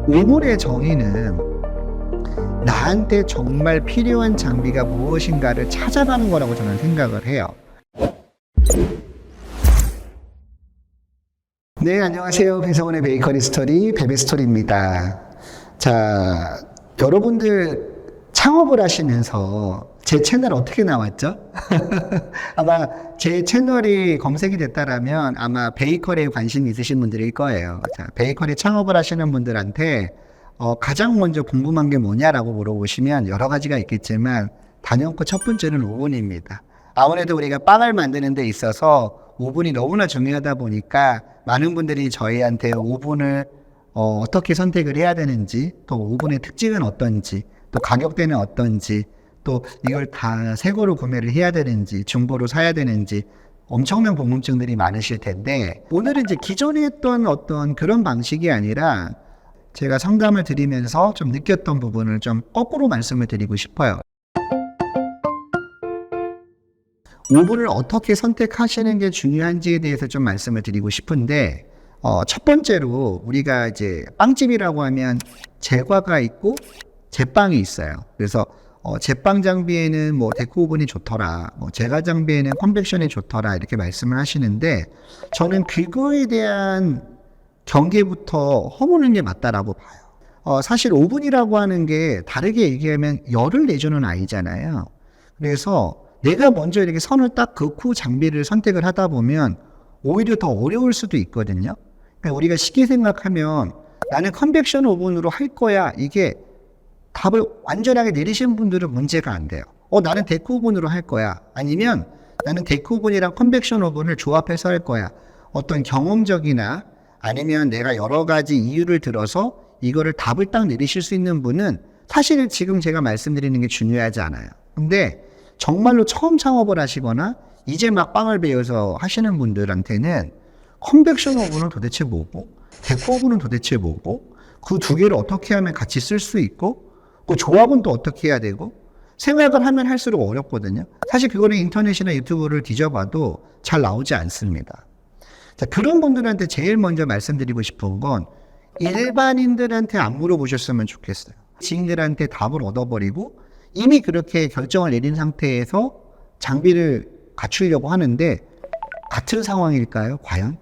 오븐의 정의는 나한테 정말 필요한 장비가 무엇인가를 찾아가는 거라고 저는 생각을 해요. 네, 안녕하세요. 배성원의 베이커리 스토리, 베베스토리입니다. 자, 여러분들 창업을 하시면서 제 채널 어떻게 나왔죠? 아마 제 채널이 검색이 됐다라면 아마 베이커리에 관심 있으신 분들일 거예요. 자, 베이커리 창업을 하시는 분들한테 가장 먼저 궁금한 게 뭐냐라고 물어보시면 여러 가지가 있겠지만 단연코 첫 번째는 오븐입니다. 아무래도 우리가 빵을 만드는 데 있어서 오븐이 너무나 중요하다 보니까 많은 분들이 저희한테 오븐을 어떻게 선택을 해야 되는지, 또 오븐의 특징은 어떤지, 또 가격대는 어떤지, 또 이걸 다 새거로 구매를 해야 되는지, 중고로 사야 되는지 엄청난 궁금증들이 많으실 텐데, 오늘은 이제 기존에 했던 어떤 그런 방식이 아니라 제가 상담을 드리면서 좀 느꼈던 부분을 좀 거꾸로 말씀을 드리고 싶어요. 오븐을 어떻게 선택하시는 게 중요한지에 대해서 좀 말씀을 드리고 싶은데, 첫 번째로 우리가 이제 빵집이라고 하면 제과가 있고 제빵이 있어요. 그래서 제빵 장비에는 뭐 데코 오븐이 좋더라, 뭐 제과 장비에는 컨벡션이 좋더라 이렇게 말씀을 하시는데, 저는 그거에 대한 경계부터 허무는 게 맞다라고 봐요. 사실 오븐이라고 하는 게 다르게 얘기하면 열을 내주는 아이잖아요. 그래서 내가 먼저 이렇게 선을 딱 긋고 장비를 선택을 하다 보면 오히려 더 어려울 수도 있거든요. 그러니까 우리가 쉽게 생각하면 나는 컨벡션 오븐으로 할 거야, 이게 답을 완전하게 내리시는 분들은 문제가 안 돼요. 나는 데코 오븐으로 할 거야. 아니면 나는 데코 오븐이랑 컨벡션 오븐을 조합해서 할 거야. 어떤 경험적이나 아니면 내가 여러 가지 이유를 들어서 이거를 답을 딱 내리실 수 있는 분은 사실 지금 제가 말씀드리는 게 중요하지 않아요. 근데 정말로 처음 창업을 하시거나 이제 막 빵을 배워서 하시는 분들한테는 컨벡션 오븐은 도대체 뭐고, 데코 오븐은 도대체 뭐고, 그 두 개를 어떻게 하면 같이 쓸 수 있고, 그 조합은 또 어떻게 해야 되고, 생각을 하면 할수록 어렵거든요. 사실 그거는 인터넷이나 유튜브를 뒤져봐도 잘 나오지 않습니다. 자, 그런 분들한테 제일 먼저 말씀드리고 싶은 건 일반인들한테 안 물어보셨으면 좋겠어요. 지인들한테 답을 얻어버리고 이미 그렇게 결정을 내린 상태에서 장비를 갖추려고 하는데 같은 상황일까요? 과연?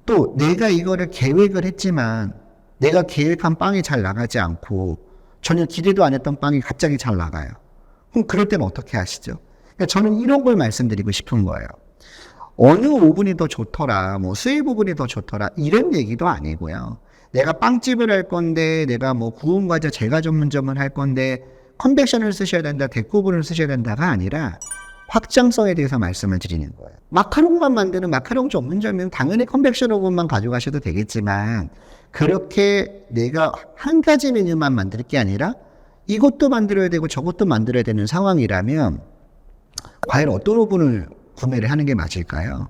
또 내가 이거를 계획을 했지만 내가 계획한 빵이 잘 나가지 않고 전혀 기대도 안 했던 빵이 갑자기 잘 나가요. 그럼 그럴 때는 어떻게 하시죠? 그러니까 저는 이런 걸 말씀드리고 싶은 거예요. 어느 오븐이 더 좋더라, 뭐 수입 오븐이 더 좋더라 이런 얘기도 아니고요. 내가 빵집을 할 건데, 내가 뭐 구운 과자 제과 전문점을 할 건데 컨벡션을 쓰셔야 된다, 데코 오븐을 쓰셔야 된다가 아니라 확장성에 대해서 말씀을 드리는 거예요. 마카롱만 만드는 마카롱 전문점이면 당연히 컨벡션 오븐만 가져가셔도 되겠지만, 그렇게 내가 한 가지 메뉴만 만들 게 아니라 이것도 만들어야 되고 저것도 만들어야 되는 상황이라면 과연 어떤 오븐을 구매를 하는 게 맞을까요?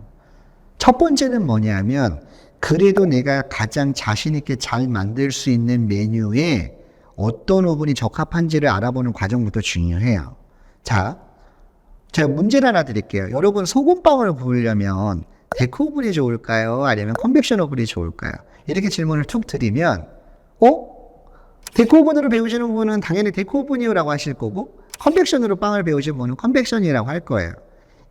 첫 번째는 뭐냐면, 그래도 내가 가장 자신 있게 잘 만들 수 있는 메뉴에 어떤 오븐이 적합한지를 알아보는 과정부터 중요해요. 자, 제가 문제를 하나 드릴게요. 여러분, 소금빵을 구우려면 데코 오븐이 좋을까요? 아니면 컨벡션 오븐이 좋을까요? 이렇게 질문을 툭 드리면 데코 오븐으로 배우시는 분은 당연히 데코 오븐이요 라고 하실 거고, 컨벡션으로 빵을 배우시는 분은 컨벡션이라고 할 거예요.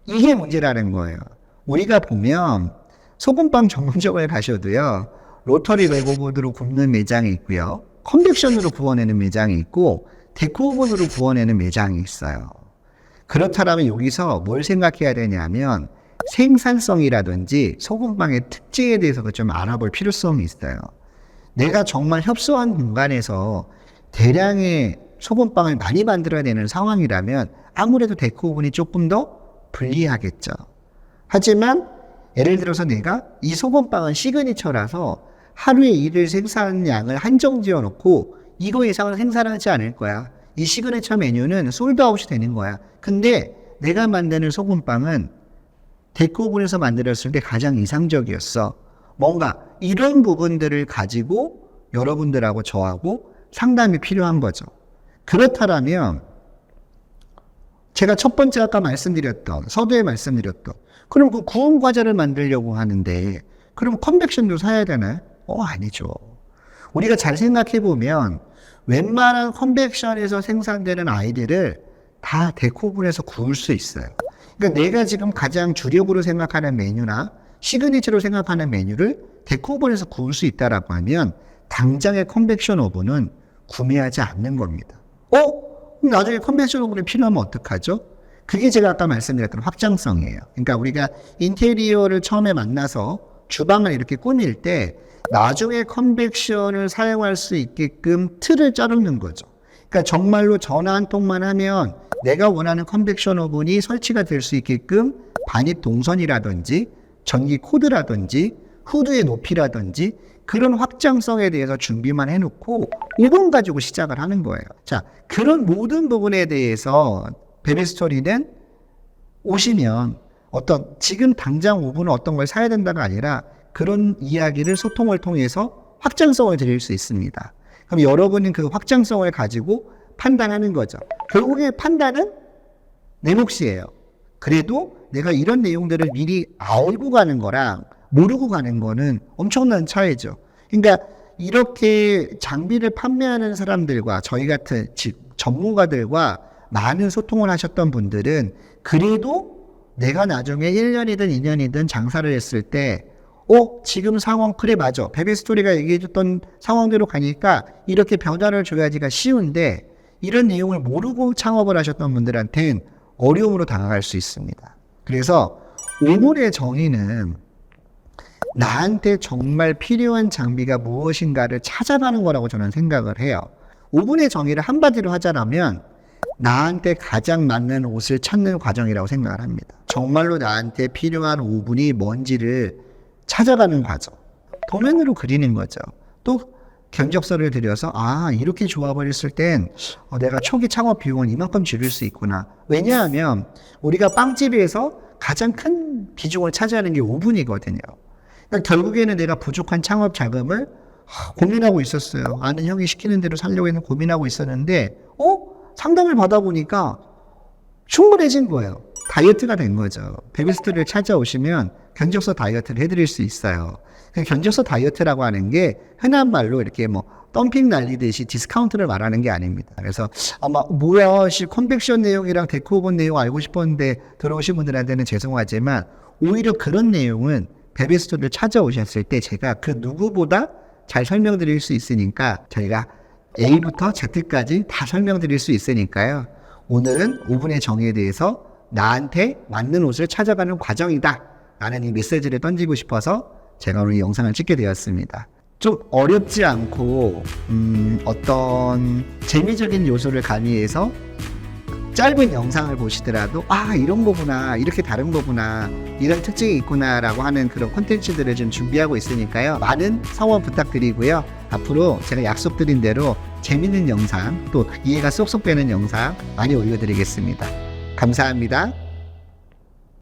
이게 문제라는 거예요. 우리가 보면 소금빵 전문점을 가셔도요, 로터리 레고보드로 굽는 매장이 있고요, 컨벡션으로 구워내는 매장이 있고, 데코 오븐으로 구워내는 매장이 있어요. 그렇다면 여기서 뭘 생각해야 되냐면 생산성이라든지 소금빵의 특징에 대해서 좀 알아볼 필요성이 있어요. 내가 정말 협소한 공간에서 대량의 소금빵을 많이 만들어야 되는 상황이라면 아무래도 데코 오븐이 조금 더 불리하겠죠. 하지만 예를 들어서 내가 이 소금빵은 시그니처라서 하루에 이를 생산량을 한정 지어 놓고 이거 이상은 생산하지 않을 거야. 이 시그니처 메뉴는 솔드아웃이 되는 거야. 근데 내가 만드는 소금빵은 데코 오븐에서 만들었을 때 가장 이상적이었어. 뭔가 이런 부분들을 가지고 여러분들하고 저하고 상담이 필요한 거죠. 그렇다면 제가 첫 번째 아까 말씀드렸던, 서두에 말씀드렸던, 그럼 그 구운 과자를 만들려고 하는데 그럼 컨벡션도 사야 되나요? 아니죠. 우리가 잘 생각해 보면 웬만한 컨벡션에서 생산되는 아이들을 다 데코오븐에서 구울 수 있어요. 그러니까 내가 지금 가장 주력으로 생각하는 메뉴나 시그니처로 생각하는 메뉴를 데코오븐에서 구울 수 있다라고 하면 당장의 컨벡션 오븐은 구매하지 않는 겁니다. 그럼 나중에 컨벡션 오븐이 필요하면 어떡하죠? 그게 제가 아까 말씀드렸던 확장성이에요. 그러니까 우리가 인테리어를 처음에 만나서 주방을 이렇게 꾸밀 때 나중에 컨벡션을 사용할 수 있게끔 틀을 자르는 거죠. 그러니까 정말로 전화 한 통만 하면 내가 원하는 컨벡션 오븐이 설치가 될 수 있게끔 반입 동선이라든지 전기 코드라든지 후드의 높이라든지 그런 확장성에 대해서 준비만 해놓고 오븐 가지고 시작을 하는 거예요. 자, 그런 모든 부분에 대해서 베비스토리는 오시면 지금 당장 오븐은 어떤 걸 사야 된다가 아니라 그런 이야기를 소통을 통해서 확장성을 드릴 수 있습니다. 그럼 여러분은 그 확장성을 가지고 판단하는 거죠. 결국에 판단은 내 몫이에요. 그래도 내가 이런 내용들을 미리 알고 가는 거랑 모르고 가는 거는 엄청난 차이죠. 그러니까 이렇게 장비를 판매하는 사람들과 저희 같은 전문가들과 많은 소통을 하셨던 분들은 그래도 내가 나중에 1년이든 2년이든 장사를 했을 때 지금 상황 그래 맞아. 베비스토리가 얘기해줬던 상황대로 가니까 이렇게 변화를 줘야지가 쉬운데 이런 내용을 모르고 창업을 하셨던 분들한테는 어려움으로 다가갈 수 있습니다. 그래서 오븐의 정의는 나한테 정말 필요한 장비가 무엇인가를 찾아가는 거라고 저는 생각을 해요. 오븐의 정의를 한마디로 하자면 나한테 가장 맞는 옷을 찾는 과정이라고 생각을 합니다. 정말로 나한테 필요한 오븐이 뭔지를 찾아가는 과정. 도면으로 그리는 거죠. 또 견적서를 들여서 이렇게 조합을 했을 땐 내가 초기 창업 비용은 이만큼 줄일 수 있구나. 왜냐하면 우리가 빵집에서 가장 큰 비중을 차지하는 게 오븐이거든요. 그러니까 결국에는 내가 부족한 창업 자금을 고민하고 있었어요. 아는 형이 시키는 대로 살려고 해서 고민하고 있었는데 상담을 받아보니까 충분해진 거예요. 다이어트가 된 거죠. 베비스토리를 찾아오시면 견적서 다이어트를 해드릴 수 있어요. 견적서 다이어트라고 하는 게 흔한 말로 이렇게 덤핑 날리듯이 디스카운트를 말하는 게 아닙니다. 그래서 컨벡션 내용이랑 데코오븐 내용 알고 싶었는데 들어오신 분들한테는 죄송하지만 오히려 그런 내용은 베비스토리를 찾아오셨을 때 제가 그 누구보다 잘 설명드릴 수 있으니까 저희가 A부터 Z까지 다 설명드릴 수 있으니까요. 오늘은 오븐의 정의에 대해서 나한테 맞는 옷을 찾아가는 과정이다 라는 이 메시지를 던지고 싶어서 제가 오늘 이 영상을 찍게 되었습니다. 좀 어렵지 않고 어떤 재미적인 요소를 가미해서 짧은 영상을 보시더라도 이런 거구나, 이렇게 다른 거구나, 이런 특징이 있구나 라고 하는 그런 콘텐츠들을 좀 준비하고 있으니까요. 많은 성원 부탁드리고요. 앞으로 제가 약속드린 대로 재밌는 영상 또 이해가 쏙쏙 되는 영상 많이 올려드리겠습니다. 감사합니다.